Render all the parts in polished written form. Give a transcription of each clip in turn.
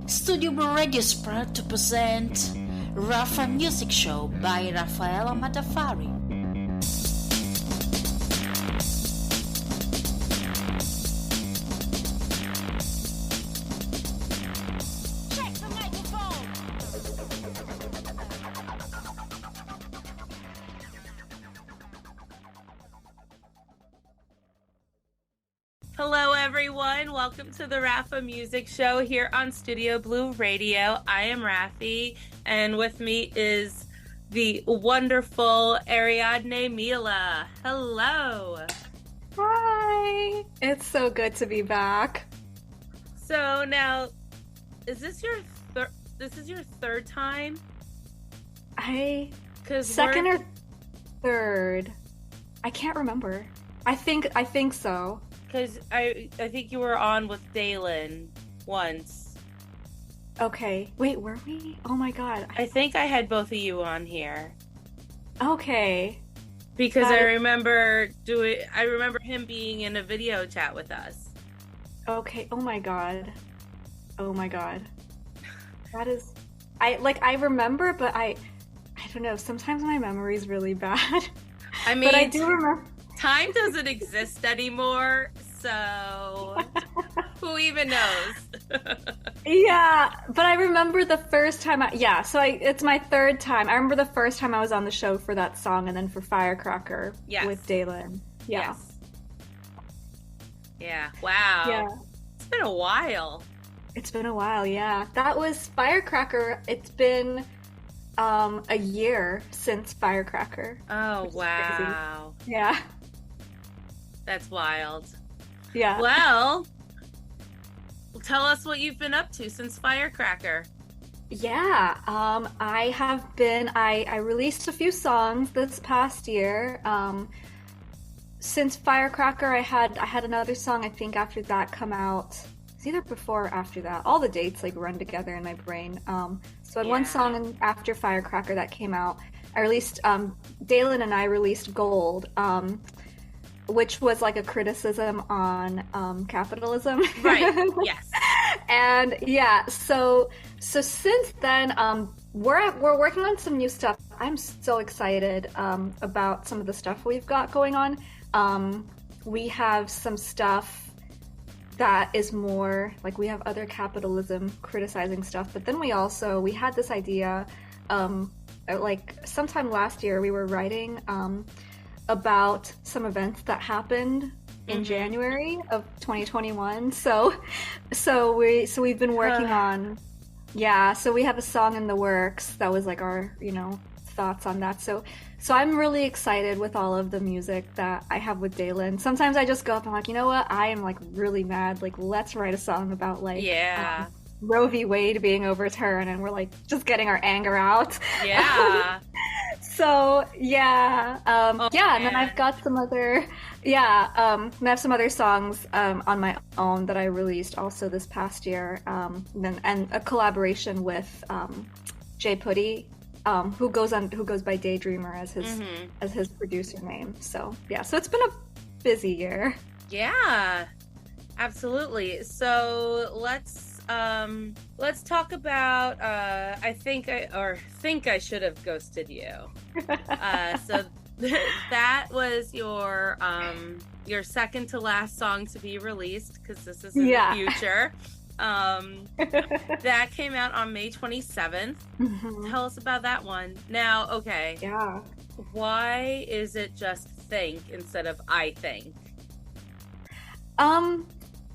Studio Blue Radio is proud to present Raffa Music Show by Raffaela Madaffari. Check the microphone! Hello everyone, welcome to the Raffa Music Show here on Studio Blue Radio. I am Raffy, and with me is the wonderful Ariadne Mila. Hello. Hi. It's so good to be back. So now, is this your third time? Second or third? I can't remember. I think so. Because I think you were on with Dalen once. Okay. Wait, were we? Oh my god. I think I had both of you on here. Okay. Because I remember him being in a video chat with us. Okay. Oh my god. Oh my god. That is... I remember, but I don't know. Sometimes my memory's really bad. I mean... But I do remember... Time doesn't exist anymore, so who even knows? Yeah, but I remember the first time. It's my third time. I remember the first time I was on the show for that song, and then for Firecracker with Dalen. Yeah. Yes. Yeah. Wow. Yeah. It's been a while. It's been a while. Yeah, that was Firecracker. It's been a year since Firecracker. Oh wow. Crazy. Yeah. That's wild. Yeah. Well, tell us what you've been up to since Firecracker. Yeah. I released a few songs this past year. Since Firecracker, I had another song, I think, after that come out. It's either before or after that. All the dates run together in my brain. So I had one song after Firecracker that came out. I released, Dalen and I released Gold, which was a criticism on capitalism. Right, yes. And yeah, so since then, we're working on some new stuff. I'm so excited about some of the stuff we've got going on. We have some stuff that is more we have other capitalism criticizing stuff, but then we had this idea sometime last year we were writing about some events that happened in January of 2021. So we've been working on so we have a song in the works that was our thoughts on that. So I'm really excited with all of the music that I have with Dalen. Sometimes I just go up and I'm you know what? I am really mad. Let's write a song about Roe v. Wade being overturned, and we're just getting our anger out. Yeah. So and then I've got some other I have some other songs on my own that I released also this past year, and a collaboration with Jay Putty, who goes by Daydreamer as his producer name. So so it's been a busy year. Yeah, absolutely. So let's talk about I think I should have ghosted you. So that was your second to last song to be released, because this is in the future. That came out on May 27th. Tell us about that one. Now, okay. Yeah. Why is it just Think instead of I Think?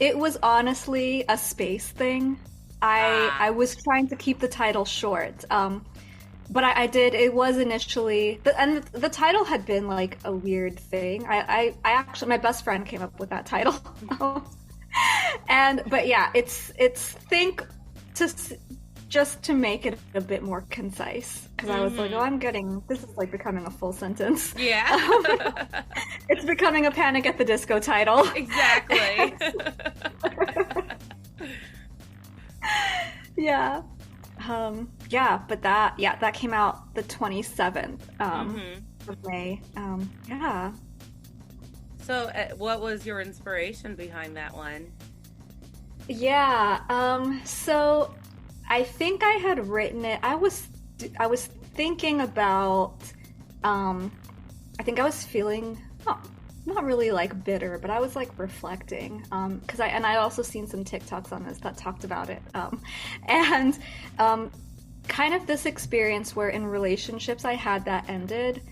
It was honestly a space thing. I was trying to keep the title short. But I did. It was initially, and the title had been a weird thing. I actually, my best friend came up with that title. But it's Think just to make it a bit more concise, because I was this is becoming a full sentence. Yeah. It's becoming a Panic at the Disco title. Exactly. Yeah. But that came out the 27th of May. So what was your inspiration behind that one? Yeah, so I think I had written it. I was thinking about. I think I was feeling not really like bitter, but I was like reflecting. Because I also seen some TikToks on this that talked about it. And kind of this experience where in relationships I had that ended.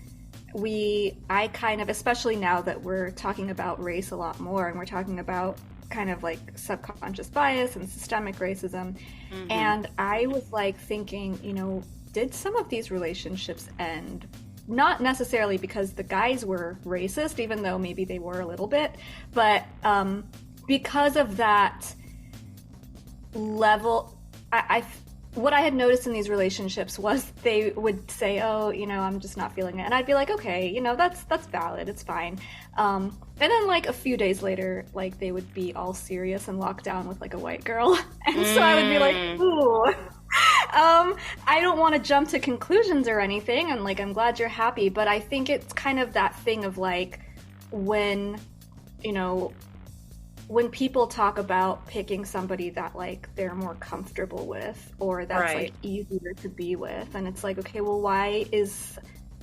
I kind of, especially now that we're talking about race a lot more, and we're talking about kind of like subconscious bias and systemic racism. And I was like thinking, did some of these relationships end not necessarily because the guys were racist, even though maybe they were a little bit, but because of that level, what I had noticed in these relationships was they would say, oh, I'm just not feeling it. And I'd be like, okay, that's valid. It's fine. And then like a few days later, like they would be all serious and locked down with like a white girl. And so I would be like, ooh, I don't want to jump to conclusions or anything. And like, I'm glad you're happy. But I think it's kind of that thing of like when people talk about picking somebody that like they're more comfortable with or that's like easier to be with, and it's like, okay, well, why is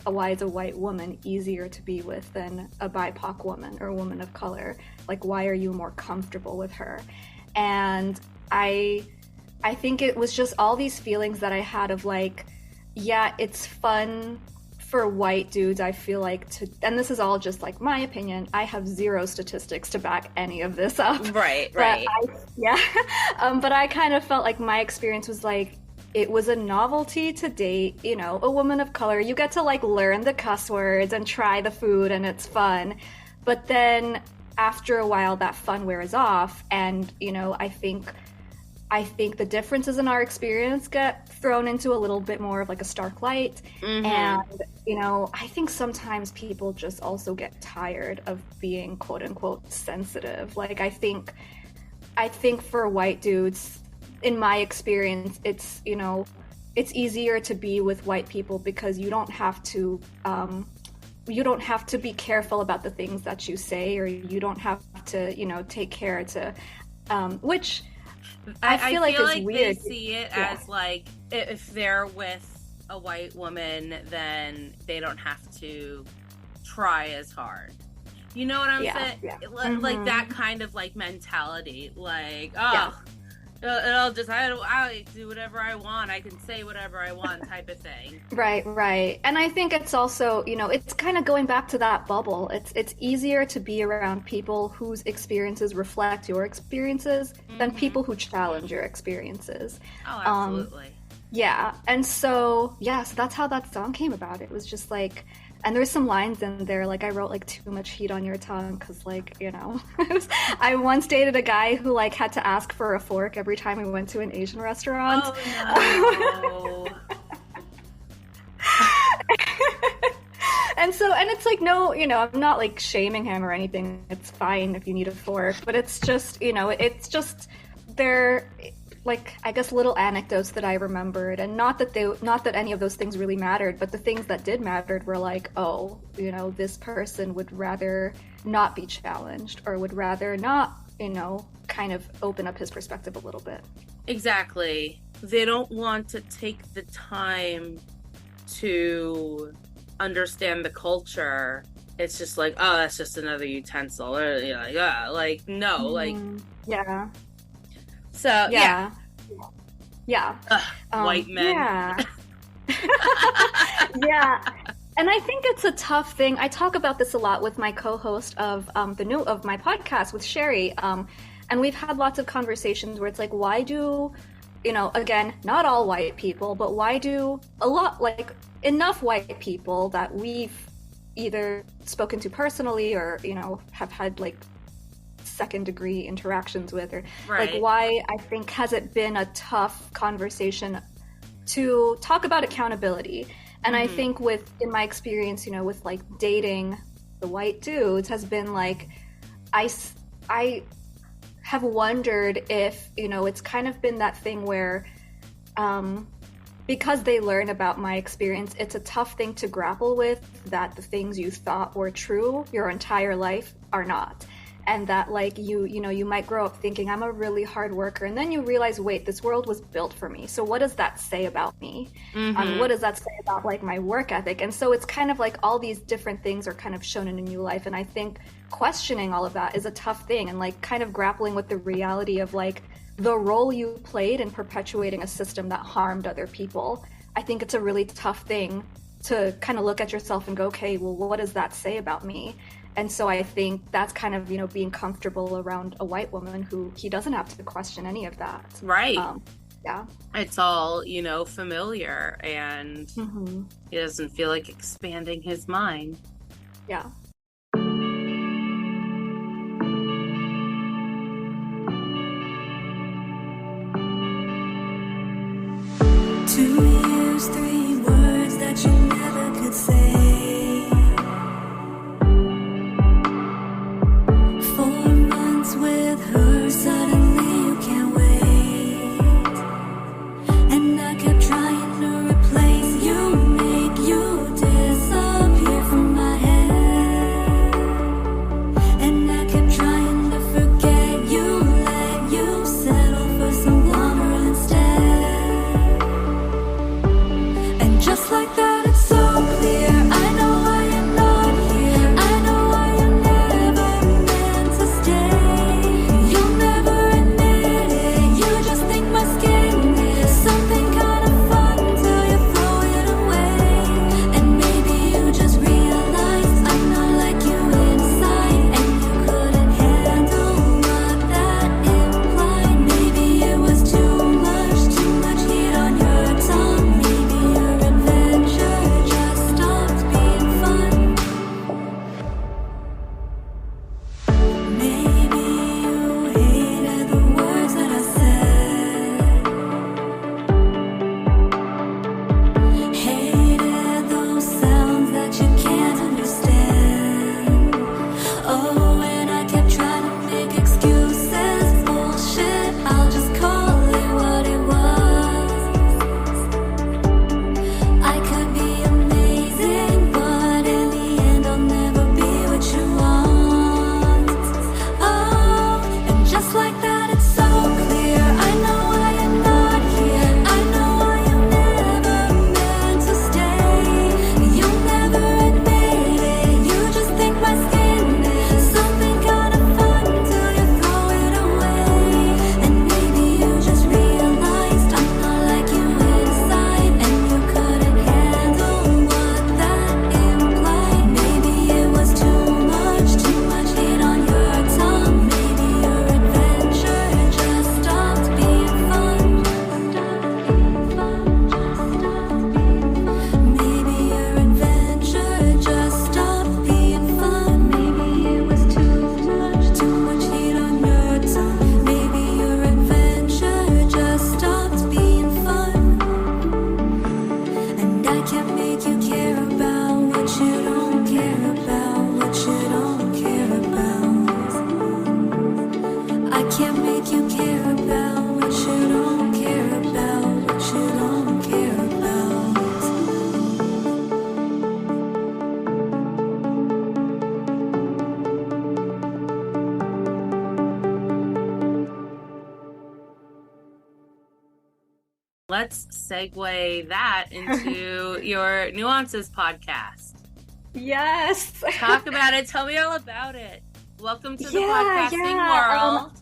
a white woman easier to be with than a BIPOC woman or a woman of color? Like, why are you more comfortable with her? And I think it was just all these feelings that I had of like, yeah, it's fun for white dudes, I feel like, and this is all just like my opinion, I have zero statistics to back any of this up. Right. But I kind of felt like my experience was like, it was a novelty to date, a woman of color. You get to like learn the cuss words and try the food and it's fun. But then after a while that fun wears off, and, I think the differences in our experience get thrown into a little bit more of like a stark light. And, I think sometimes people just also get tired of being quote unquote sensitive. Like, I think for white dudes, in my experience, it's, it's easier to be with white people because you don't have to be careful about the things that you say, or you don't have to, take care to, which I feel like it's weird. They see it as like, if they're with a white woman, then they don't have to try as hard. You know what I'm saying? Yeah. Like that kind of like mentality. Like, I'll do whatever I want. I can say whatever I want, type of thing. Right. And I think it's also, it's kind of going back to that bubble. It's easier to be around people whose experiences reflect your experiences than people who challenge your experiences. Oh, absolutely. Yeah. And so that's how that song came about. It was just like, and there's some lines in there, like I wrote like too much heat on your tongue because like, I once dated a guy who like had to ask for a fork every time we went to an Asian restaurant. Oh, no. And it's like, no, I'm not like shaming him or anything. It's fine if you need a fork, but it's just, it's just they're like, I guess, little anecdotes that I remembered, and not that any of those things really mattered, but the things that did matter were like, oh, this person would rather not be challenged, or would rather not, kind of open up his perspective a little bit. Exactly. They don't want to take the time to understand the culture. It's just like, oh, that's just another utensil, or no, like, yeah. So yeah. White men. Yeah. Yeah. And I think it's a tough thing. I talk about this a lot with my co-host of my podcast with Sherry, and we've had lots of conversations where it's like, why do, again, not all white people, but why do enough white people that we've either spoken to personally or have had like second degree interactions with, or like, why I think has it been a tough conversation to talk about accountability. And I think in my experience, with like dating the white dudes has been like, I have wondered if, it's kind of been that thing where, because they learn about my experience, it's a tough thing to grapple with, that the things you thought were true your entire life are not. and that like you might grow up thinking I'm a really hard worker, and then you realize, wait, this world was built for me. So what does that say about me? What does that say about like my work ethic? And so it's kind of like all these different things are kind of shown in a new life, and I think questioning all of that is a tough thing, and like kind of grappling with the reality of like the role you played in perpetuating a system that harmed other people. I think it's a really tough thing to kind of look at yourself and go, okay, well, what does that say about me? And so I think that's kind of, being comfortable around a white woman who he doesn't have to question any of that. Right. Yeah. It's all, familiar, and he doesn't feel like expanding his mind. Yeah. Use 3 words that you never could say. 4 months with her, suddenly you can't wait. And I kept trying to replace you, make you disappear from my head. And I kept trying to forget you, let you settle for some longer instead. Just like that, it's so clear. I know why you're not here. I know why you never meant to stay. You'll never admit it. You just think my skin is something kind of fun till you throw it away. And maybe you just realized I'm not like you inside, and you couldn't handle what that implied. Maybe it was too much heat on your tongue. Let's segue that into your Nuances podcast. Yes. Talk about it. Tell me all about it. Welcome to the podcasting world.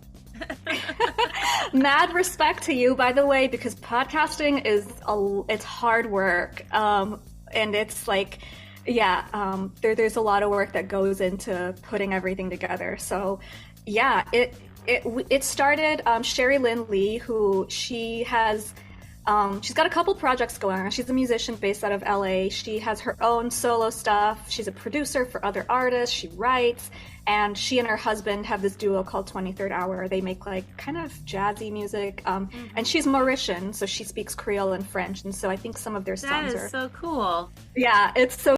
Mad respect to you, by the way, because podcasting it's hard work. And it's like, there's a lot of work that goes into putting everything together. So yeah, it started, Sherry Lynn Lee, who she's got a couple projects going on. She's a musician based out of LA. She has her own solo stuff. She's a producer for other artists. She writes, and she and her husband have this duo called 23rd Hour. They make like kind of jazzy music. And she's Mauritian, so she speaks Creole and French. And so I think some of their songs That is so cool. Yeah, it's so